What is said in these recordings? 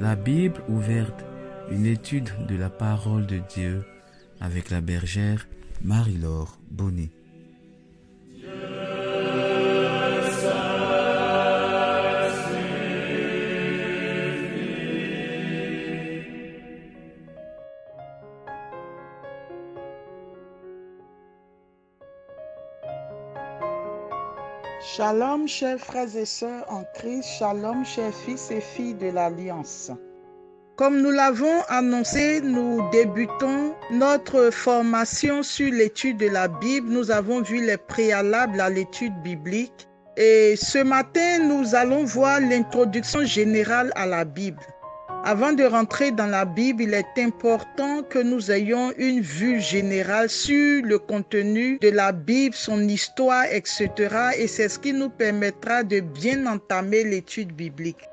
La Bible ouverte, une étude de la parole de Dieu avec la bergère Marie-Laure Bonnet. Shalom, chers frères et sœurs en Christ, shalom, chers fils et filles de l'Alliance. Comme nous l'avons annoncé, nous débutons notre formation sur l'étude de la Bible. Nous avons vu les préalables à l'étude biblique. Et ce matin, nous allons voir l'introduction générale à la Bible. Avant de rentrer dans la Bible, il est important que nous ayons une vue générale sur le contenu de la Bible, son histoire, etc. Et c'est ce qui nous permettra de bien entamer l'étude biblique.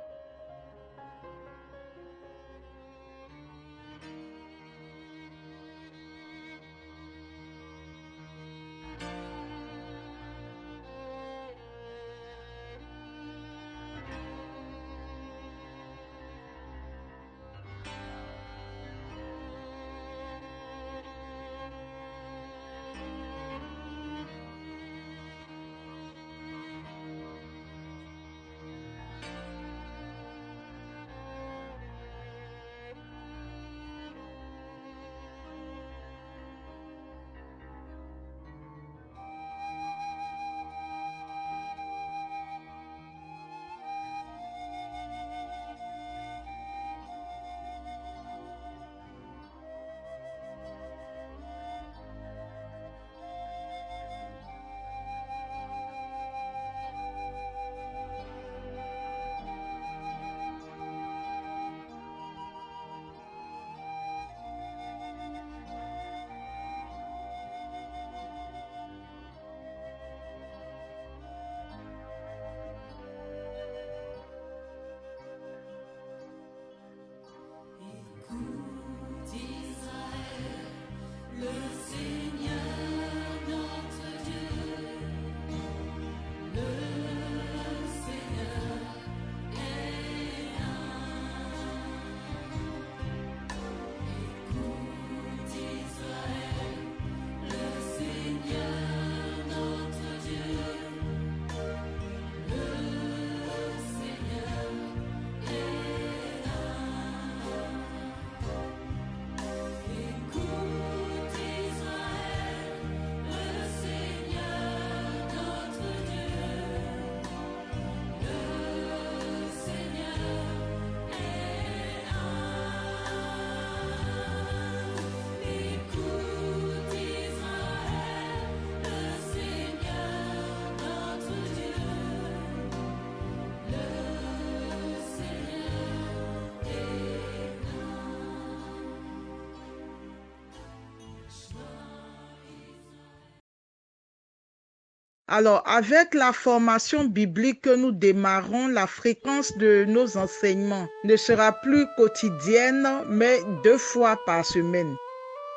Alors, avec la formation biblique que nous démarrons, la fréquence de nos enseignements ne sera plus quotidienne, mais 2 fois par semaine.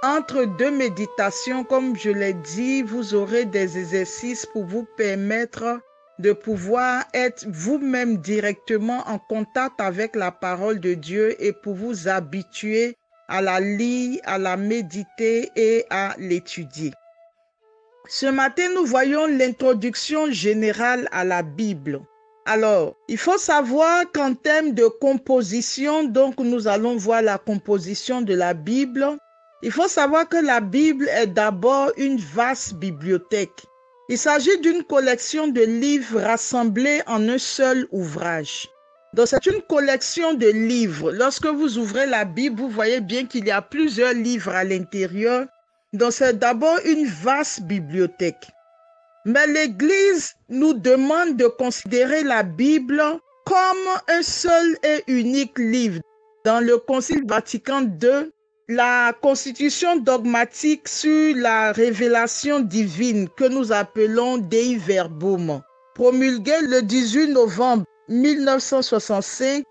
Entre 2 méditations, comme je l'ai dit, vous aurez des exercices pour vous permettre de pouvoir être vous-même directement en contact avec la parole de Dieu et pour vous habituer à la lire, à la méditer et à l'étudier. Ce matin, nous voyons l'introduction générale à la Bible. Alors, il faut savoir qu'en termes de composition, donc nous allons voir la composition de la Bible. Il faut savoir que la Bible est d'abord une vaste bibliothèque. Il s'agit d'une collection de livres rassemblés en un seul ouvrage. Donc, c'est une collection de livres. Lorsque vous ouvrez la Bible, vous voyez bien qu'il y a plusieurs livres à l'intérieur. Donc, c'est d'abord une vaste bibliothèque. Mais l'Église nous demande de considérer la Bible comme un seul et unique livre. Dans le Concile Vatican II, la constitution dogmatique sur la révélation divine que nous appelons Dei Verbum, promulguée le 18 novembre 1965,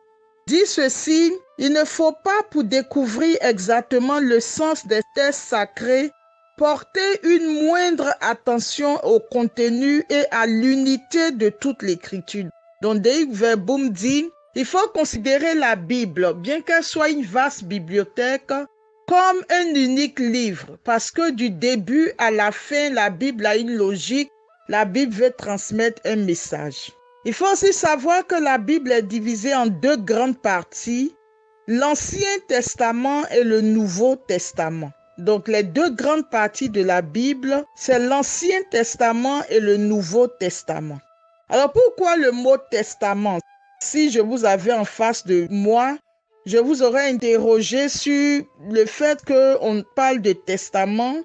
dit ceci: il ne faut pas, pour découvrir exactement le sens des textes sacrés, porter une moindre attention au contenu et à l'unité de toute l'écriture. Donc Dei Verbum dit: Il faut considérer la Bible, bien qu'elle soit une vaste bibliothèque, comme un unique livre, parce que du début à la fin, la Bible a une logique, la Bible veut transmettre un message. Il faut aussi savoir que la Bible est divisée en deux grandes parties, l'Ancien Testament et le Nouveau Testament. Donc les deux grandes parties de la Bible, c'est l'Ancien Testament et le Nouveau Testament. Alors pourquoi le mot testament? Si je vous avais en face de moi, je vous aurais interrogé sur le fait qu'on parle de testament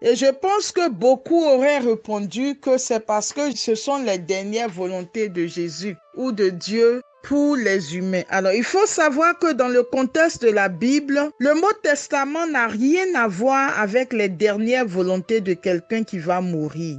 et je pense que beaucoup auraient répondu que c'est parce que ce sont les dernières volontés de Jésus ou de Dieu pour les humains. Alors, il faut savoir que dans le contexte de la Bible, le mot testament n'a rien à voir avec les dernières volontés de quelqu'un qui va mourir.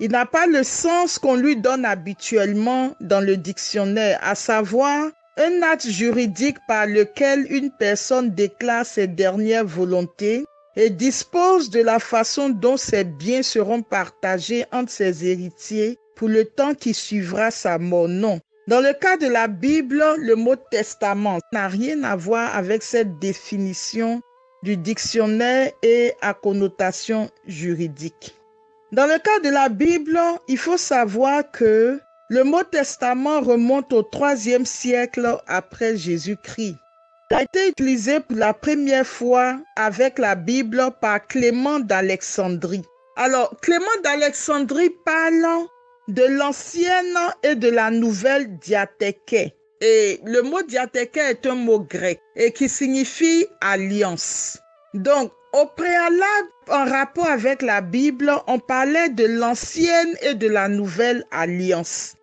Il n'a pas le sens qu'on lui donne habituellement dans le dictionnaire, à savoir un acte juridique par lequel une personne déclare ses dernières volontés et dispose de la façon dont ses biens seront partagés entre ses héritiers pour le temps qui suivra sa mort. Non. Dans le cas de la Bible, le mot testament n'a rien à voir avec cette définition du dictionnaire et à connotation juridique. Dans le cas de la Bible, il faut savoir que le mot testament remonte au IIIe siècle après Jésus-Christ. Il a été utilisé pour la première fois avec la Bible par Clément d'Alexandrie. Alors, Clément d'Alexandrie parle de l'ancienne et de la nouvelle diathèque. Et le mot diathèque est un mot grec et qui signifie alliance. Donc, au préalable, en rapport avec la Bible, on parlait de l'ancienne et de la nouvelle alliance.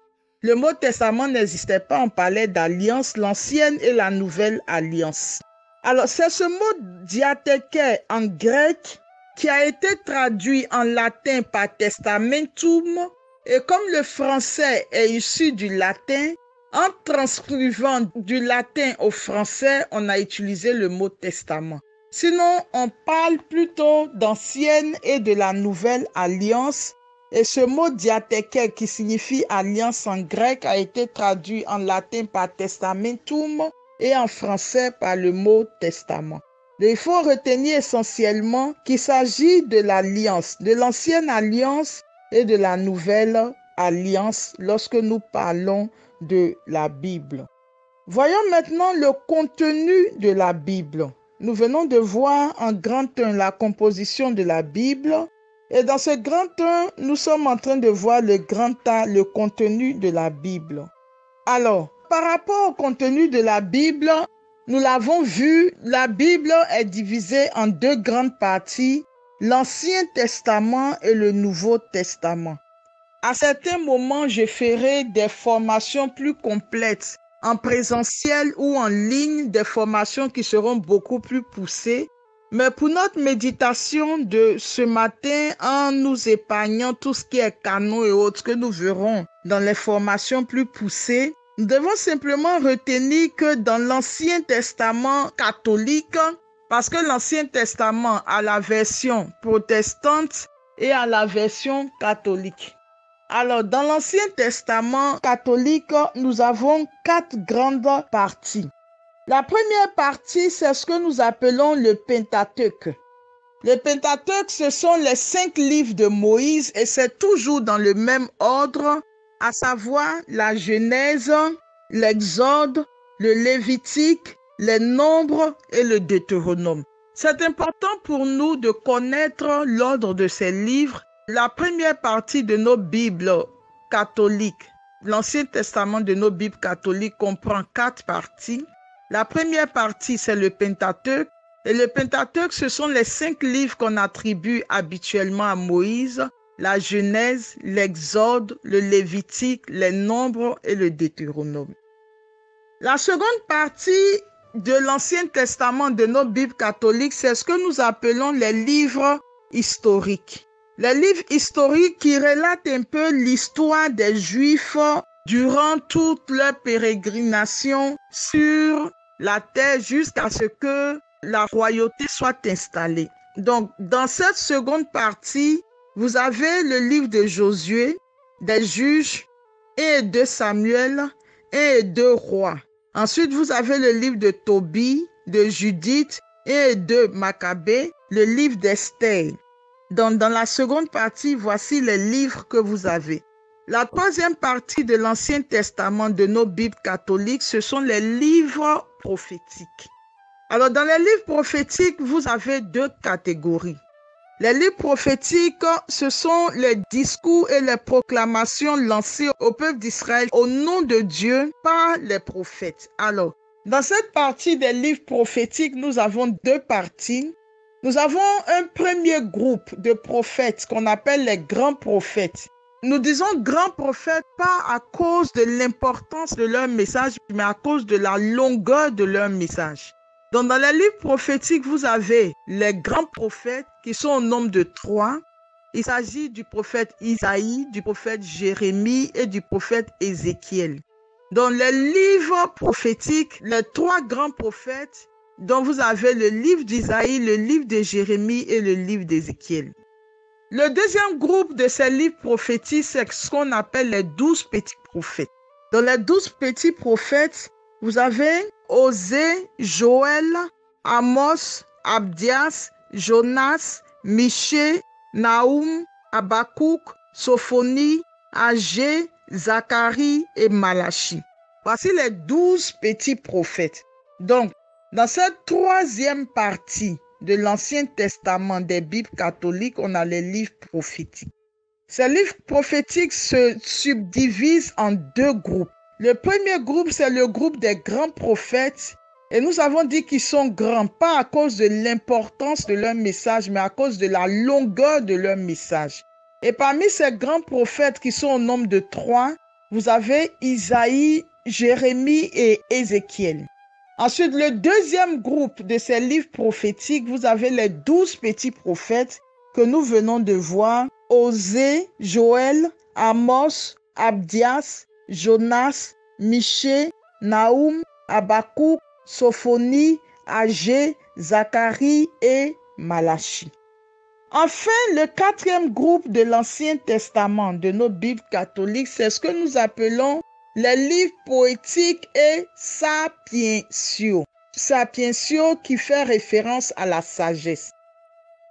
Le mot testament n'existait pas, on parlait d'alliance, l'ancienne et la nouvelle alliance. Alors, c'est ce mot diathèque en grec qui a été traduit en latin par testamentum, et comme le français est issu du latin, en transcrivant du latin au français, on a utilisé le mot testament. Sinon, on parle plutôt d'ancienne et de la nouvelle alliance. Et ce mot diathèque qui signifie alliance en grec a été traduit en latin par testamentum et en français par le mot testament. Et il faut retenir essentiellement qu'il s'agit de l'alliance, de l'ancienne alliance et de la nouvelle alliance lorsque nous parlons de la Bible. Voyons maintenant le contenu de la Bible. Nous venons de voir en grand 1 la composition de la Bible. Et dans ce grand 1, nous sommes en train de voir le grand A, le contenu de la Bible. Alors, par rapport au contenu de la Bible, nous l'avons vu, la Bible est divisée en deux grandes parties, l'Ancien Testament et le Nouveau Testament. À certains moments, je ferai des formations plus complètes en présentiel ou en ligne, des formations qui seront beaucoup plus poussées. Mais pour notre méditation de ce matin, en nous épargnant tout ce qui est canon et autres que nous verrons dans les formations plus poussées, nous devons simplement retenir que dans l'Ancien Testament catholique, parce que l'Ancien Testament a la version protestante et a la version catholique. Alors, dans l'Ancien Testament catholique, nous avons 4 grandes parties. La première partie, c'est ce que nous appelons le Pentateuque. Le Pentateuque, ce sont les 5 livres de Moïse et c'est toujours dans le même ordre, à savoir la Genèse, l'Exode, le Lévitique, les Nombres et le Deutéronome. C'est important pour nous de connaître l'ordre de ces livres. La première partie de nos Bibles catholiques, l'Ancien Testament de nos Bibles catholiques comprend 4 parties. La première partie, c'est le Pentateuque. Et le Pentateuque, ce sont les 5 livres qu'on attribue habituellement à Moïse, la Genèse, l'Exode, le Lévitique, les Nombres et le Deutéronome. La seconde partie de l'Ancien Testament de nos Bibles catholiques, c'est ce que nous appelons les livres historiques. Les livres historiques qui relatent un peu l'histoire des Juifs durant toute leur pérégrination sur la terre jusqu'à ce que la royauté soit installée. Donc, dans cette seconde partie, vous avez le livre de Josué, des Juges, et de Samuel, et de Rois. Ensuite, vous avez le livre de Tobie, de Judith et de Maccabée, le livre d'Esther. Donc, dans la seconde partie, voici les livres que vous avez. La troisième partie de l'Ancien Testament de nos Bibles catholiques, ce sont les livres prophétiques. Alors, dans les livres prophétiques, vous avez deux catégories. Les livres prophétiques, ce sont les discours et les proclamations lancées au peuple d'Israël au nom de Dieu par les prophètes. Alors, dans cette partie des livres prophétiques, nous avons deux parties. Nous avons un premier groupe de prophètes qu'on appelle les grands prophètes. Nous disons grands prophètes pas à cause de l'importance de leur message, mais à cause de la longueur de leur message. Donc, dans les livres prophétiques, vous avez les grands prophètes qui sont au nombre de 3. Il s'agit du prophète Isaïe, du prophète Jérémie et du prophète Ézéchiel. Dans les livres prophétiques, les 3 grands prophètes, dont vous avez le livre d'Isaïe, le livre de Jérémie et le livre d'Ézéchiel. Le deuxième groupe de ces livres prophétiques, c'est ce qu'on appelle les 12 petits prophètes. Dans les 12 petits prophètes, vous avez Osée, Joël, Amos, Abdias, Jonas, Michée, Naoum, Habakkuk, Sophonie, Agé, Zacharie et Malachie. Voici les 12 petits prophètes. Donc, dans cette troisième partie de l'Ancien Testament des Bibles catholiques, on a les livres prophétiques. Ces livres prophétiques se subdivisent en 2 groupes. Le premier groupe, c'est le groupe des grands prophètes. Et nous avons dit qu'ils sont grands, pas à cause de l'importance de leur message, mais à cause de la longueur de leur message. Et parmi ces grands prophètes qui sont au nombre de 3, vous avez Isaïe, Jérémie et Ézéchiel. Ensuite, le deuxième groupe de ces livres prophétiques, vous avez les 12 petits prophètes que nous venons de voir. Osée, Joël, Amos, Abdias, Jonas, Michée, Naoum, Habakkuk, Sophonie, Agé, Zacharie et Malachie. Enfin, le 4e groupe de l'Ancien Testament de nos Bibles catholiques, c'est ce que nous appelons les livres poétiques et sapientiaux. Sapientiaux qui fait référence à la sagesse.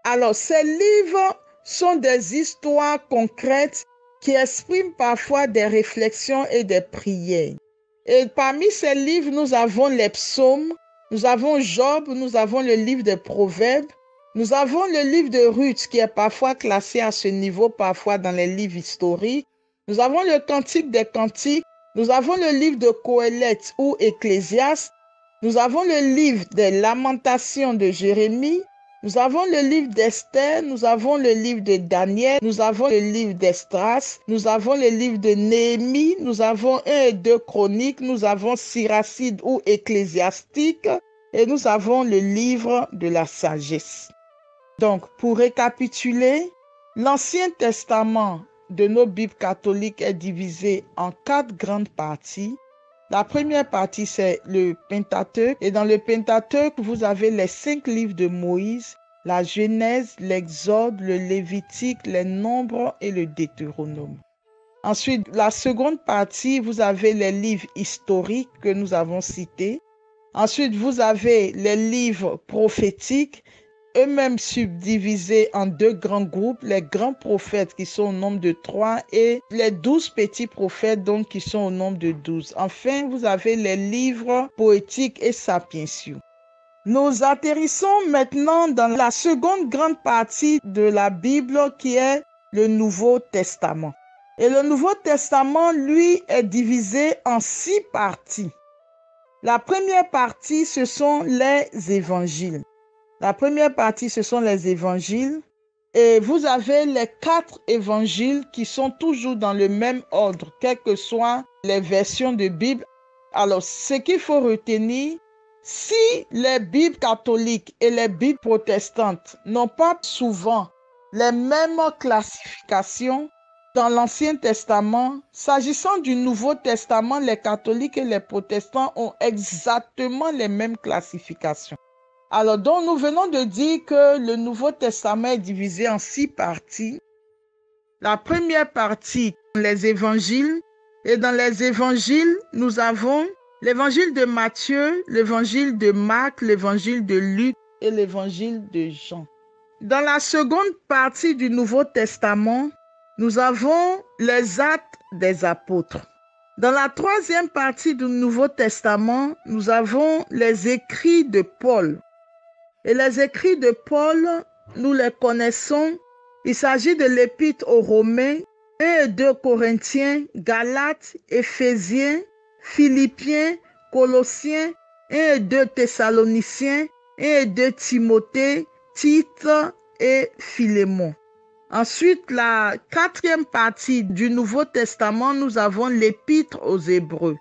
Alors, ces livres sont des histoires concrètes qui expriment parfois des réflexions et des prières. Et parmi ces livres, nous avons les psaumes, nous avons Job, nous avons le livre des Proverbes, nous avons le livre de Ruth qui est parfois classé à ce niveau, parfois dans les livres historiques. Nous avons le Cantique des Cantiques, nous avons le livre de Qoéleth ou Ecclésiaste, nous avons le livre des Lamentations de Jérémie, nous avons le livre d'Esther, nous avons le livre de Daniel, nous avons le livre d'Esdras, nous avons le livre de Néhémie, nous avons 1 et 2 Chroniques, nous avons Siracide ou Ecclésiastique et nous avons le livre de la sagesse. Donc, pour récapituler, l'Ancien Testament de nos Bibles catholiques est divisé en 4 grandes parties. La première partie, c'est le Pentateuque. Et dans le Pentateuque, vous avez les 5 livres de Moïse, la Genèse, l'Exode, le Lévitique, les Nombres et le Deutéronome. Ensuite, la seconde partie, vous avez les livres historiques que nous avons cités. Ensuite, vous avez les livres prophétiques, eux-mêmes subdivisés en 2 grands groupes, les grands prophètes qui sont au nombre de 3 et les 12 petits prophètes donc qui sont au nombre de 12. Enfin, vous avez les livres poétiques et sapientiaux. Nous atterrissons maintenant dans la seconde grande partie de la Bible qui est le Nouveau Testament. Et le Nouveau Testament, lui, est divisé en 6 parties. La première partie, ce sont les évangiles. La première partie, ce sont les évangiles. Et vous avez les 4 évangiles qui sont toujours dans le même ordre, quelles que soient les versions de Bible. Alors, ce qu'il faut retenir, si les Bibles catholiques et les Bibles protestantes n'ont pas souvent les mêmes classifications, dans l'Ancien Testament, s'agissant du Nouveau Testament, les catholiques et les protestants ont exactement les mêmes classifications. Alors, donc, nous venons de dire que le Nouveau Testament est divisé en 6 parties. La première partie, les évangiles. Et dans les évangiles, nous avons l'évangile de Matthieu, l'évangile de Marc, l'évangile de Luc et l'évangile de Jean. Dans la seconde partie du Nouveau Testament, nous avons les actes des apôtres. Dans la troisième partie du Nouveau Testament, nous avons les écrits de Paul. Et les écrits de Paul, nous les connaissons. Il s'agit de l'épître aux Romains, 1 et 2 Corinthiens, Galates, Éphésiens, Philippiens, Colossiens, 1 et 2 Thessaloniciens, 1 et 2 Timothée, Tite et Philémon. Ensuite, la quatrième partie du Nouveau Testament, nous avons l'épître aux Hébreux.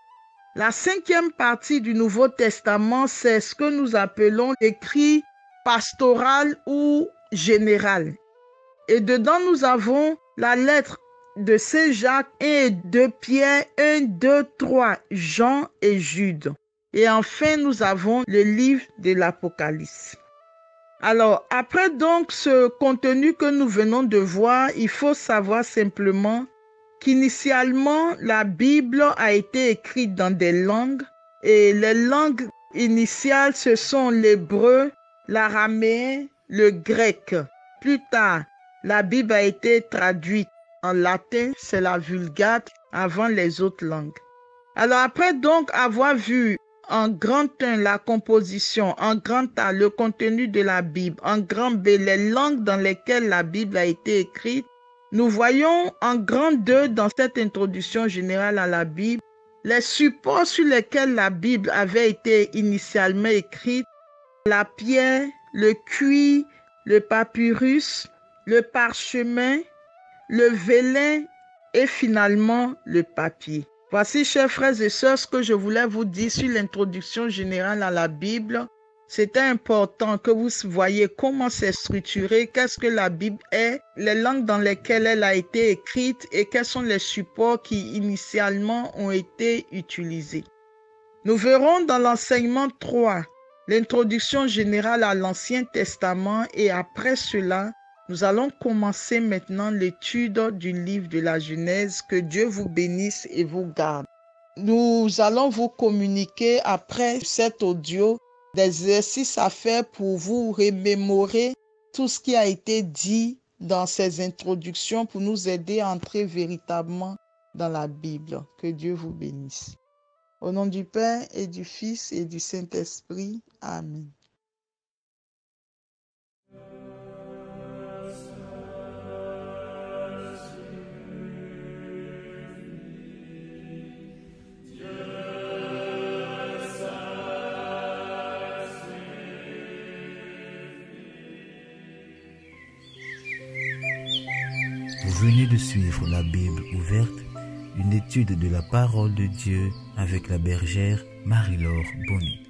La cinquième partie du Nouveau Testament, c'est ce que nous appelons l'écrit pastoral ou général. Et dedans, nous avons la lettre de Saint Jacques, 1 et 2 Pierre, 1, 2, 3 Jean et Jude. Et enfin, nous avons le livre de l'Apocalypse. Alors, après donc ce contenu que nous venons de voir, il faut savoir simplement qu'initialement, la Bible a été écrite dans des langues et les langues initiales, ce sont l'hébreu, l'araméen, le grec. Plus tard, la Bible a été traduite en latin, c'est la Vulgate, avant les autres langues. Alors après donc avoir vu en grand 1 la composition, en grand A le contenu de la Bible, en grand B les langues dans lesquelles la Bible a été écrite, nous voyons en grand 2 dans cette introduction générale à la Bible les supports sur lesquels la Bible avait été initialement écrite, la pierre, le cuir, le papyrus, le parchemin, le vélin et finalement le papier. Voici, chers frères et sœurs, ce que je voulais vous dire sur l'introduction générale à la Bible. C'était important que vous voyez comment c'est structuré, qu'est-ce que la Bible est, les langues dans lesquelles elle a été écrite et quels sont les supports qui initialement ont été utilisés. Nous verrons dans l'enseignement 3 l'introduction générale à l'Ancien Testament et après cela, nous allons commencer maintenant l'étude du livre de la Genèse. Que Dieu vous bénisse et vous garde. Nous allons vous communiquer après cet audio des exercices à faire pour vous remémorer tout ce qui a été dit dans ces introductions pour nous aider à entrer véritablement dans la Bible. Que Dieu vous bénisse. Au nom du Père et du Fils et du Saint-Esprit. Amen. Vous venez de suivre la Bible ouverte, une étude de la parole de Dieu avec la bergère Marie-Laure Bonny.